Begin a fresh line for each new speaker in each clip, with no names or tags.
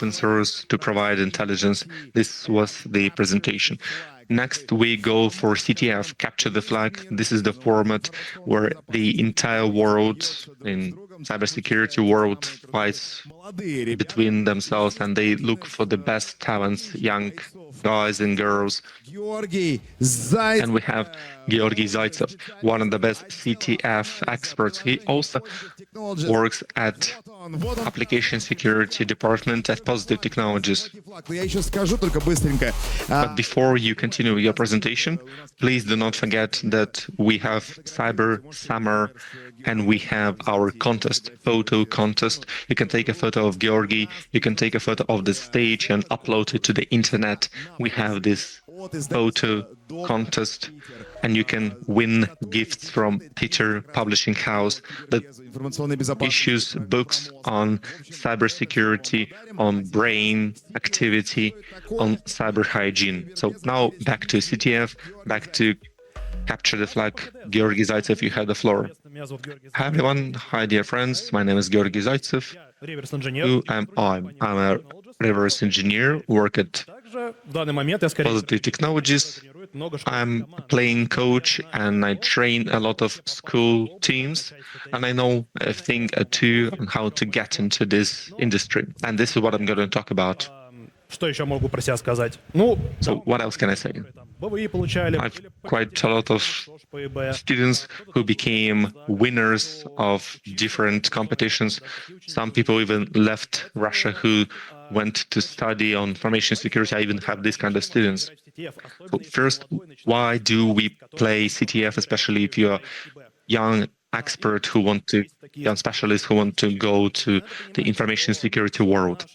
open source to provide intelligence. This was the presentation. Next, we go for CTF, Capture the Flag. This is the format where the entire world, in cybersecurity world, fights between themselves and they look for the best talents, young guys and girls. And we have Georgy Zaitsev, one of the best CTF experts. He also works at Application Security Department at Positive Technologies. But before you continue your presentation, please do not forget that we have Cyber Summer and we have our contest, photo contest. You can take a photo of Georgy, you can take a photo of the stage and upload it to the internet. We have this photo contest and you can win gifts from Peter Publishing House that issues books on cybersecurity, on brain activity, on cyber hygiene. So now back to CTF, back to Capture the Flag. Georgy Zaitsev, you have the floor. Hi everyone, hi dear friends, my name is Georgy Zaitsev. Who am I? I'm a reverse engineer, work at Positive Technologies. I'm playing coach and I train a lot of school teams and I know a thing or two on how to get into this industry. And this is what I'm going to talk about. So what else can I say? I've quite a lot of students who became winners of different competitions. Some people even left Russia who went to study on information security. I even have this kind of students. So first, why do we play CTF, especially if you're young expert who want to, young specialists who want to go to the information security world?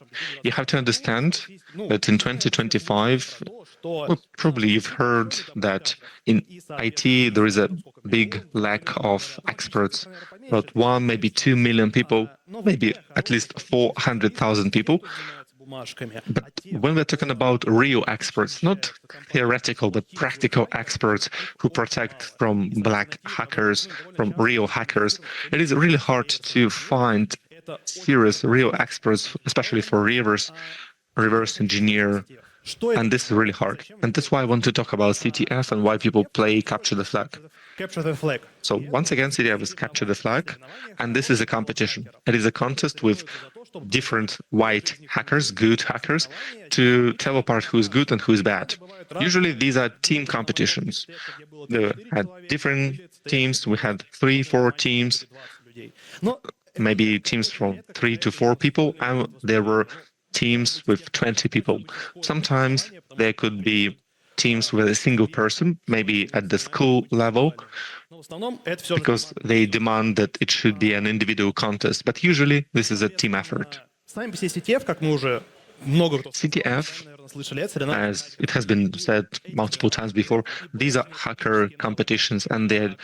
You have to understand that in 2025, well, probably you've heard that in IT there is a big lack of experts. About 1, maybe 2 million people, maybe at least 400,000 people. But when we're talking about real experts, not theoretical, but practical experts who protect from black hackers, from real hackers, it is really hard to find serious, real experts, especially for reverse engineer. And this is really hard. And that's why I want to talk about CTF and why people play Capture the Flag. So once again, CTF is Capture the Flag, and this is a competition. It is a contest with different white hackers, good hackers, to tell apart who's good and who's bad. Usually these are team competitions. We had different teams, we had 3, 4 teams, maybe teams from 3 to 4 people, and there were teams with 20 people. Sometimes there could be teams with a single person, maybe at the school level, because they demand that it should be an individual contest. But usually this is a team effort. CTF, as it has been said multiple times before, these are hacker competitions and they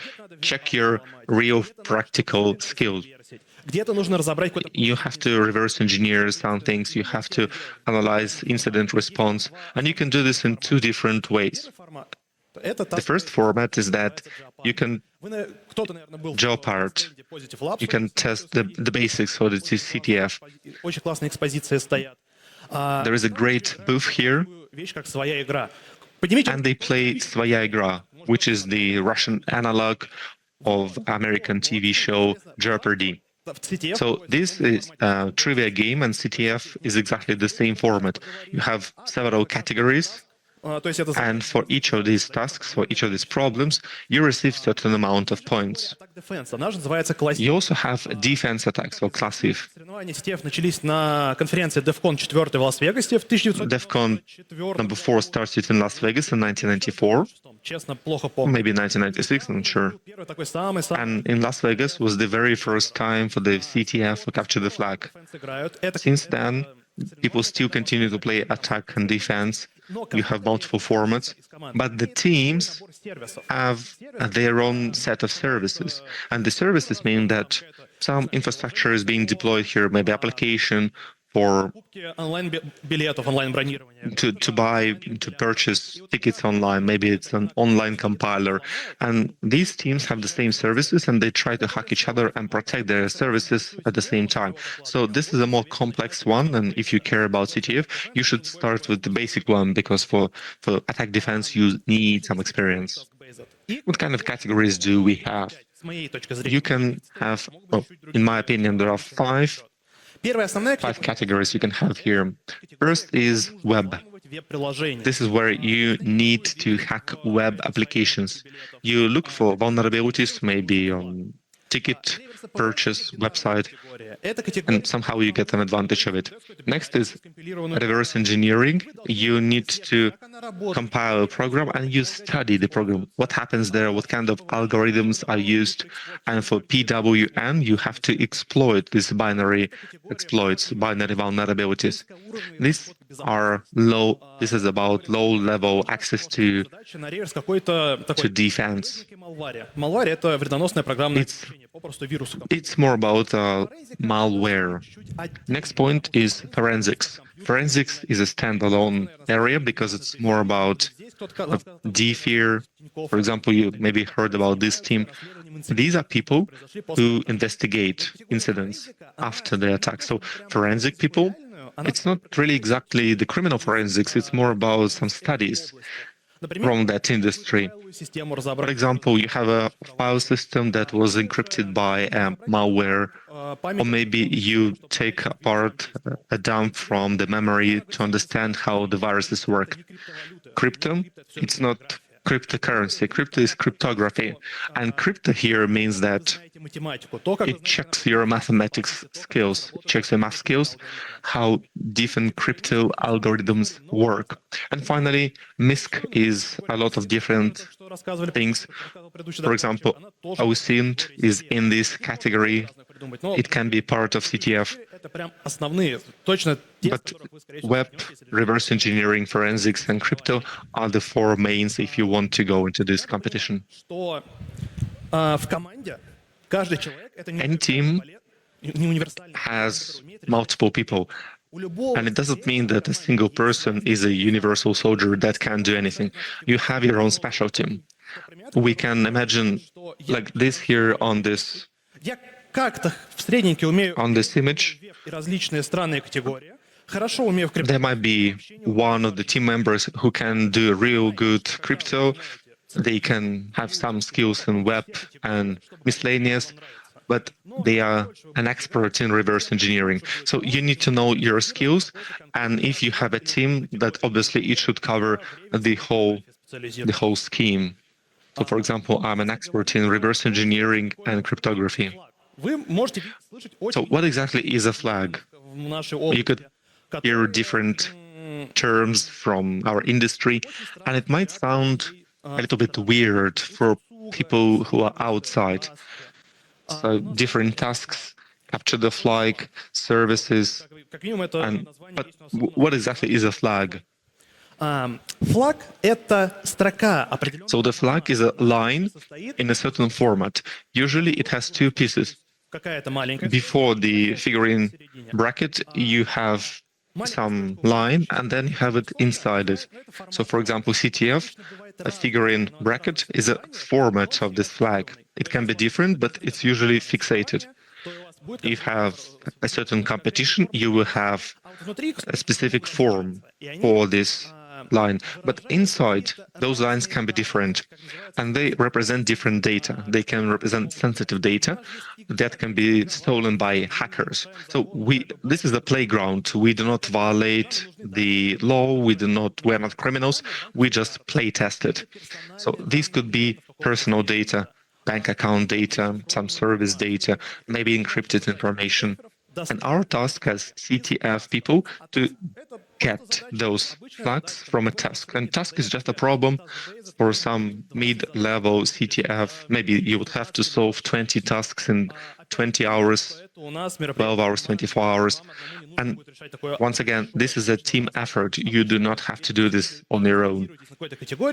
check your real practical skills. You have to reverse engineer some things, you have to analyze incident response, and you can do this in 2 different ways. The first format is that you can Jeopard, you can test the basics for the CTF. There is a great booth here, and they play Svoya Igra, which is the Russian analog of American TV show Jeopardy. So this is a trivia game, and CTF is exactly the same format. You have several categories, and for each of these tasks, for each of these problems, you receive certain amount of points. You also have defense attacks, or classiv. DEFCON number 4 started in Las Vegas in 1994, maybe 1996, I'm not sure. And in Las Vegas was the very first time for the CTF to Capture the Flag. Since then, people still continue to play attack and defense. You have multiple formats, but the teams have their own set of services. And the services mean that some infrastructure is being deployed here, maybe application for to purchase tickets online. Maybe it's an online compiler. And these teams have the same services and they try to hack each other and protect their services at the same time. So this is a more complex one. And if you care about CTF, you should start with the basic one, because for attack defense, you need some experience. What kind of categories do we have? You can have, well, in my opinion, there are five categories you can have here. First is web. This is where you need to hack web applications. You look for vulnerabilities, maybe on ticket purchase website, and somehow you get an advantage of it. Next is reverse engineering. You need to compile a program and you study the program. What happens there? What kind of algorithms are used? And for PWN, you have to exploit these binary exploits, binary vulnerabilities. These are low. This is about low-level access to defense. It's more about malware. Next point is forensics. Forensics is a standalone area because it's more about DFIR. For example, you maybe heard about this team. These are people who investigate incidents after the attack. So forensic people, it's not really exactly the criminal forensics, it's more about some studies from that industry. For example, you have a file system that was encrypted by a malware, or maybe you take apart a dump from the memory to understand how the viruses work. Crypto, it's not cryptocurrency. Crypto is cryptography. And crypto here means that it checks your mathematics skills, checks your math skills, how different crypto algorithms work. And finally, MISC is a lot of different things. For example, OSINT is in this category. It can be part of CTF. But web, reverse engineering, forensics, and crypto are the four mains if you want to go into this competition. Any team has multiple people, and it doesn't mean that a single person is a universal soldier that can do anything. You have your own special team. We can imagine like this here on this image. There might be one of the team members who can do real good crypto. They can have some skills in web and miscellaneous, but they are an expert in reverse engineering. So you need to know your skills, and if you have a team, that obviously it should cover the whole scheme. So, for example, I'm an expert in reverse engineering and cryptography. So what exactly is a flag? You could hear different terms from our industry, and it might sound a little bit weird for people who are outside. So different tasks, capture the flag, services, but what exactly is a flag? So the flag is a line in a certain format. Usually it has two pieces. Before the figurine bracket, you have some line, and then you have it inside it. So, for example, CTF, a figurine bracket, is a format of this flag. It can be different, but it's usually fixated. If you have a certain competition, you will have a specific form for this line, but inside those lines can be different, and they represent different data. They can represent sensitive data that can be stolen by hackers. So this is the playground. We do not violate the law. We're not criminals. We just play test it. So these could be personal data, bank account data, some service data, maybe encrypted information. And our task as CTF people to get those flags from a task. And task is just a problem for some mid-level CTF. Maybe you would have to solve 20 tasks in 20 hours, 12 hours, 24 hours. And once again, this is a team effort. You do not have to do this on your own.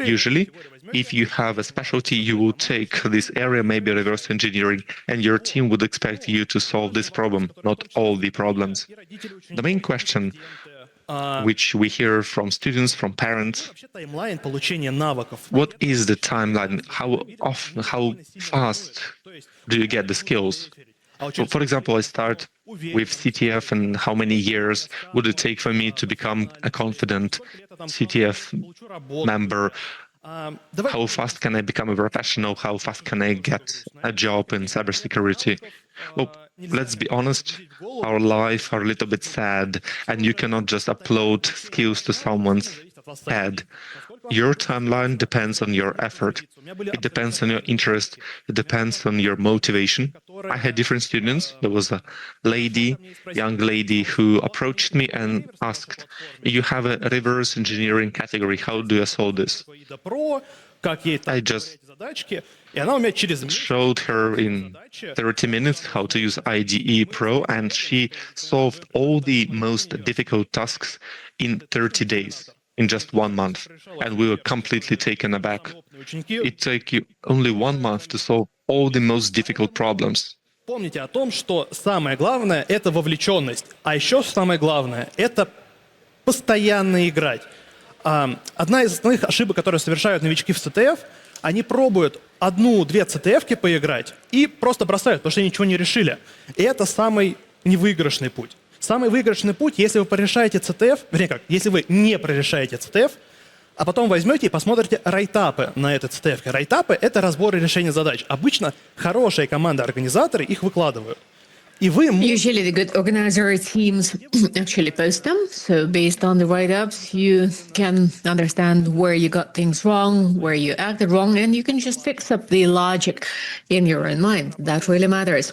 Usually, if you have a specialty, you will take this area, maybe reverse engineering, and your team would expect you to solve this problem, not all the problems. The main question which we hear from students, from parents, what is the timeline? How fast do you get the skills? So, for example, I start with CTF, and how many years would it take for me to become a confident CTF member? How fast can I become a professional? How fast can I get a job in cybersecurity? Well, let's be honest, our life are a little bit sad, and you cannot just upload skills to someone's head. Your timeline depends on your effort. It depends on your interest. It depends on your motivation. I had different students. There was a young lady, who approached me and asked, "You have a reverse engineering category. How do I solve this?" I just showed her in 30 minutes how to use IDE Pro, and she solved all the most difficult tasks in 30 days. In just 1 month, and we were completely taken aback. It took you only 1 month to solve all the most difficult problems.
Помните о том, что самое главное — это вовлеченность, а еще самое главное — это постоянно играть. Одна из основных ошибок, которые совершают новички в CTF, они пробуют 1-2 CTF-ки поиграть и просто бросают, потому что они ничего не решили. И это самый невыигрышный путь. Самый выигрышный путь, если вы прорешаете CTF, вернее как, если вы не прорешаете CTF, а потом возьмете и посмотрите райтапы на этот CTF. Райтапы — это разборы решения задач. Обычно хорошие команды-организаторы их выкладывают. И вы...
Usually the good organizer teams actually post them. So based on the write-ups, you can understand where you got things wrong, where you acted wrong, and you can just fix up the logic in your own mind. That really matters.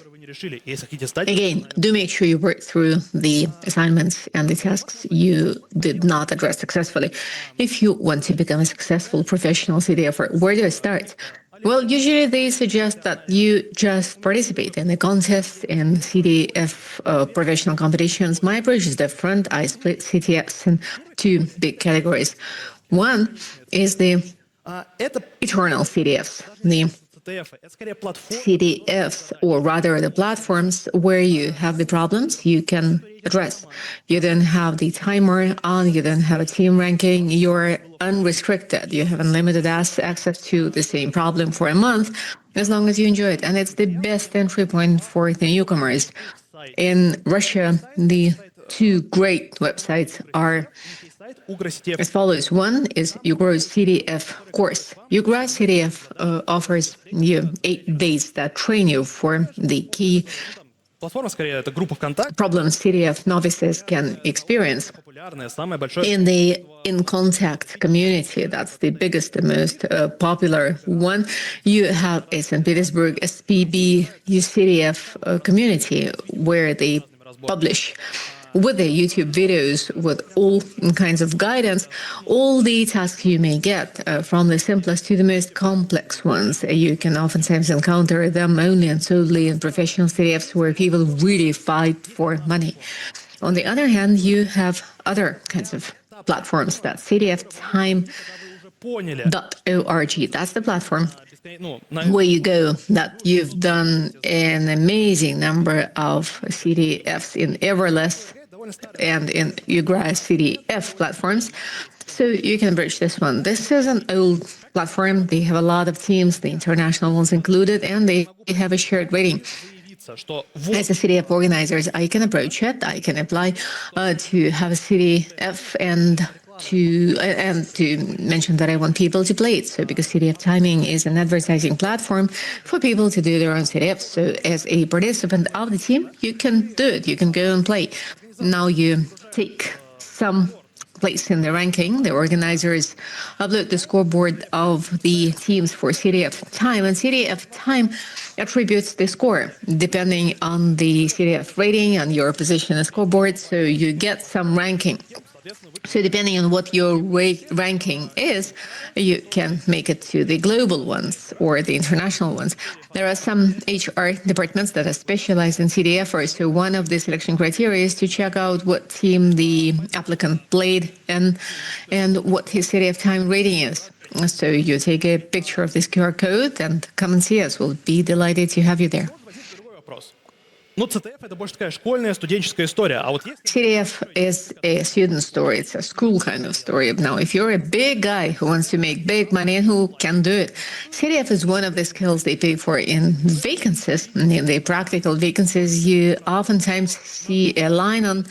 Again, do make sure you work through the assignments and the tasks you did not address successfully. If you want to become a successful professional CTFer, where do I start? Well, usually they suggest that you just participate in the contests and CTF professional competitions. My approach is different. I split CTFs in 2 big categories. One is the eternal CTFs, the CTFs, or rather the platforms where you have the problems you can address. You don't have the timer on, you don't have a team ranking, you're unrestricted. You have unlimited access to the same problem for a month, as long as you enjoy it. And it's the best entry point for the newcomers. In Russia, the 2 great websites are as follows. One is Ugro's CTF course. Ugra CTF offers you 8 days that train you for the key problems CTF novices can experience. In the InContact community, that's the biggest, the most popular one, you have a St. Petersburg SPB CTF community where they publish with the YouTube videos, with all kinds of guidance, all the tasks you may get, from the simplest to the most complex ones. You can oftentimes encounter them only and solely in professional CTFs where people really fight for money. On the other hand, you have other kinds of platforms. That's CTFtime.org. That's the platform where you go that you've done an amazing number of CTFs in Everless and in Ugra CTF platforms. So you can bridge this one. This is an old platform. They have a lot of teams, the international ones included, and they have a shared rating. As a CTF organizers, I can approach it. I can apply to have a CTF and to mention that I want people to play it. So because CTF Timing is an advertising platform for people to do their own CTF. So as a participant of the team, you can do it. You can go and play. Now you take some place in the ranking. The organizers upload the scoreboard of the teams for CTF Time, and CTF Time attributes the score depending on the CTF rating and your position on the scoreboard. So you get some ranking. So depending on what your ranking is, you can make it to the global ones or the international ones. There are some HR departments that are specialized in CDFers. So one of the selection criteria is to check out what team the applicant played and what his CDF time rating is. So you take a picture of this QR code and come and see us. We'll be delighted to have you there.
Ну, CTF — это больше такая школьная, студенческая история. А вот есть...
CDF is a student story. It's a school kind of story. Now, if you're a big guy who wants to make big money and who can do it, CDF is one of the skills they pay for in vacancies. In the practical vacancies, you oftentimes see a line on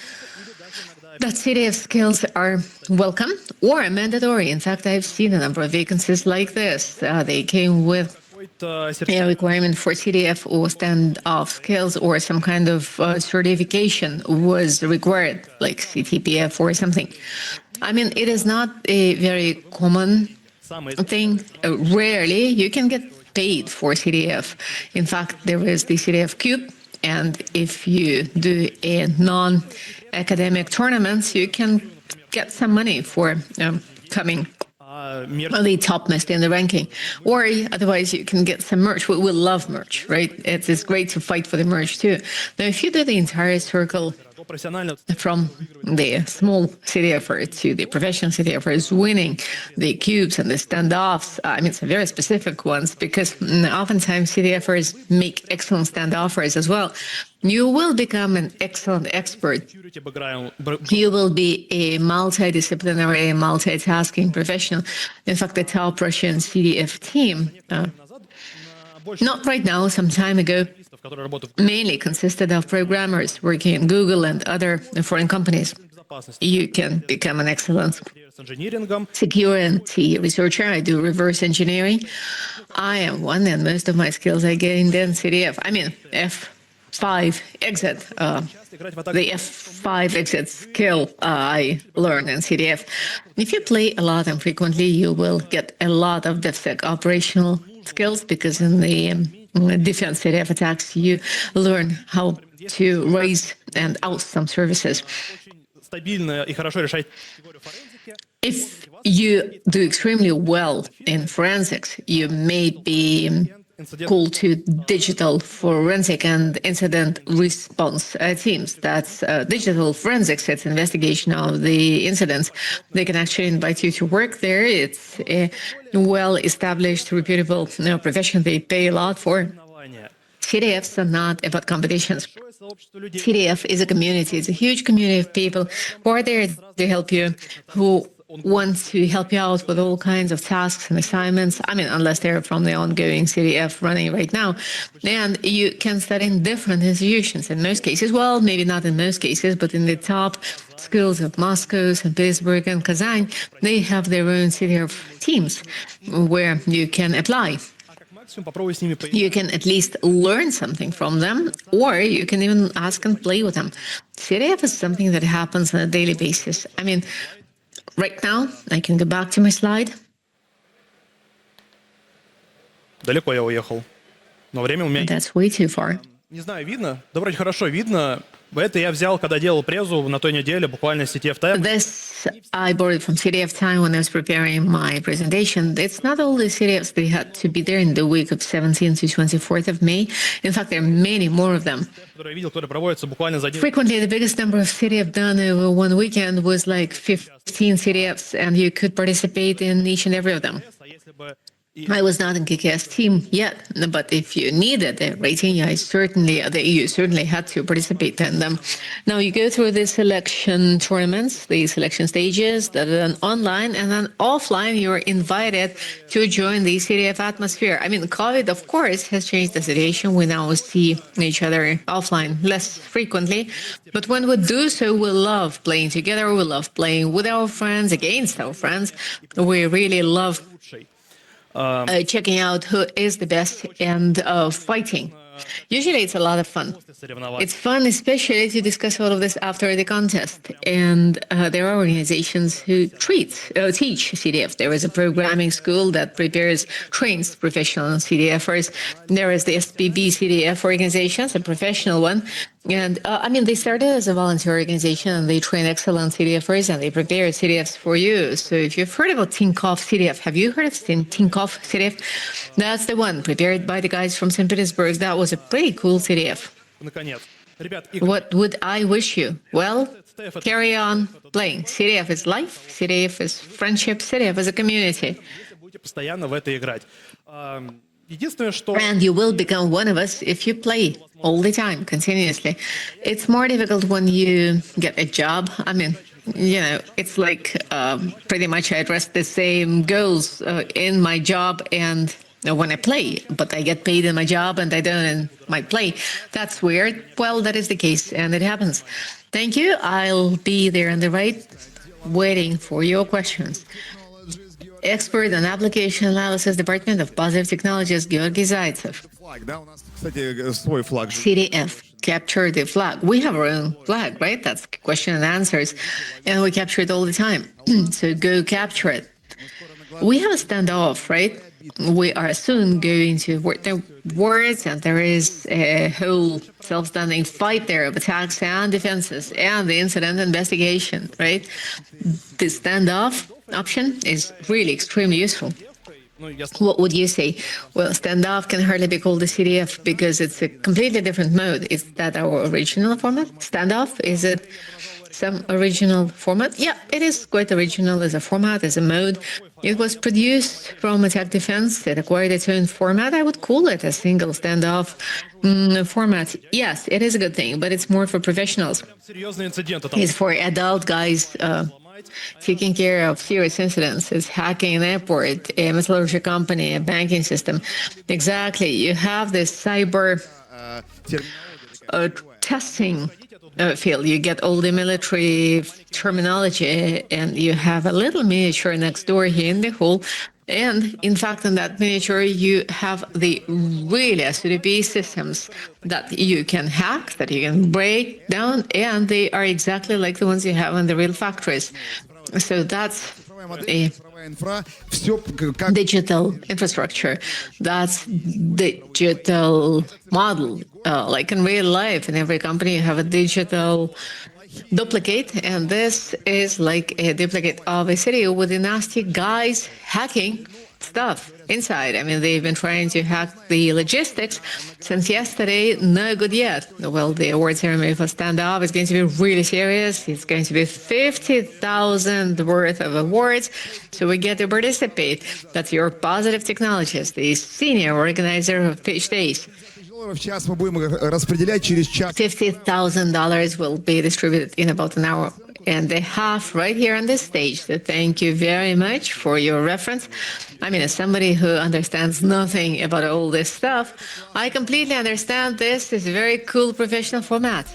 that CDF skills are welcome or mandatory. In fact, I've seen a number of vacancies like this. They came with a requirement for CDF or standoff skills, or some kind of certification was required, like CTPF or something. I mean, it is not a very common thing. Rarely you can get paid for CDF. In fact, there is the CDF Cube, and if you do a non-academic tournaments, you can get some money for coming the topmost in the ranking, or otherwise you can get some merch. We love merch, right? It's great to fight for the merch too. Now, if you do the entire circle from the small CDFer to the professional CDFers winning the cubes and the standoffs, I mean, some very specific ones, because oftentimes CDFers make excellent standoffers as well. You will become an excellent expert. You will be a multidisciplinary, multitasking professional. In fact, the top Russian CDF team, not right now, some time ago, mainly consisted of programmers working in Google and other foreign companies. You can become an excellent security researcher. I do reverse engineering. I am one, and most of my skills I gained in CDF. I mean, F5 exit, the F5 exit skill I learned in CDF. If you play a lot and frequently, you will get a lot of DevSec operational skills, because in the defense CDF attacks, you learn how to raise and out some services. If you do extremely well in forensics, you may be called to digital forensic and incident response teams. That's digital forensics. It's investigation of the incidents. They can actually invite you to work there. It's a well-established, reputable profession they pay a lot for. CDFs are not about competitions. CDF is a community. It's a huge community of people who are there to help you, who want to help you out with all kinds of tasks and assignments. I mean, unless they're from the ongoing CDF running right now. And you can study in different institutions. In most cases, well, maybe not in most cases, but in the top schools of Moscow, St. Petersburg, and Kazan, they have their own CDF teams where you can apply. You can at least learn something from them, or you can even ask and play with them. CDF is something that happens on a daily basis. I mean, right now, I can go back to my slide.
Далеко я уехал. Но время у меня...
That's way too far.
Не знаю, видно? Да вроде хорошо видно. Это я взял, когда делал презу на той неделе, буквально с CTF Time.
This I borrowed from CDF Time when I was preparing my presentation. It's not all the CDFs that had to be there in the week of 17th to 24th of May. In fact, there are many more of them. Frequently, the biggest number of CDF done over one weekend was like 15 CDFs, and you could participate in each and every of them. I was not in KKS team yet, but if you needed a rating, you certainly had to participate in them. Now you go through the selection tournaments, the selection stages that are done online, and then offline you're invited to join the CDF atmosphere. I mean, COVID, of course, has changed the situation. We now see each other offline less frequently, but when we do so, we love playing together. We love playing with our friends, against our friends. We really love checking out who is the best and fighting. Usually it's a lot of fun. It's fun, especially to discuss all of this after the contest. And there are organizations who teach CDF. There is a programming school that trains professional CDFers. There is the SPB CDF organization, a professional one, And I mean, they started as a volunteer organization and they train excellent CDFers and they prepare CDFs for you. So if you've heard about Tinkoff CDF, have you heard of Tinkoff CDF? That's the one prepared by the guys from St. Petersburg. That was a pretty cool CDF.
Наконец. Ребят,
What would I wish you? Well, carry on playing. CDF is life, CDF is friendship, CDF is a community.
если будете постоянно в это играть. Единственное, что...
And you will become one of us if you play all the time, continuously. It's more difficult when you get a job. I mean, you know, it's like pretty much I address the same goals in my job and when I play, but I get paid in my job and I don't in my play. That's weird. Well, that is the case and it happens. Thank you. I'll be there on the right, waiting for your questions. Expert on Application Analysis, Department of Positive Technologies, Georgy Zaitsev. CDF, capture the flag. We have our own flag, right? That's question and answers. And we capture it all the time. So go capture it. We have a standoff, right? We are soon going to work the words, and there is a whole self-standing fight there of attacks and defenses and the incident investigation, right? The standoff option is really extremely useful. What would you say? Well, standoff can hardly be called a CDF because it's a completely different mode. Is that our original format? Standoff, is it some original format? Yeah, it is quite original as a format, as a mode. It was produced from Attack Defense. It acquired its own format. I would call it a single standoff format. Yes, it is a good thing, but it's more for professionals.
Серьезный инцидент. Это
It's for adult guys taking care of serious incidents. It's hacking an airport, a metallurgy company, a banking system. Exactly. You have this cyber testing field. You get all the military terminology and you have a little miniature next door here in the hall. And in fact, in that miniature, you have the really SDP systems that you can hack, that you can break down, and they are exactly like the ones you have in the real factories. So that's a digital infrastructure. That's digital model. Like in real life, in every company, you have a digital duplicate, and this is like a duplicate of a city with the nasty guys hacking stuff inside. I mean, they've been trying to hack the logistics since yesterday. No good yet. Well, the award ceremony for Standoff is going to be really serious. It's going to be 50,000 worth of awards. So we get to participate. That's your Positive Technologies, the senior organizer of Pitch Days. $50,000 will be distributed in about an hour and a half right here on this stage. So thank you very much for your reference. I mean, as somebody who understands nothing about all this stuff, I completely understand this is a very cool professional format.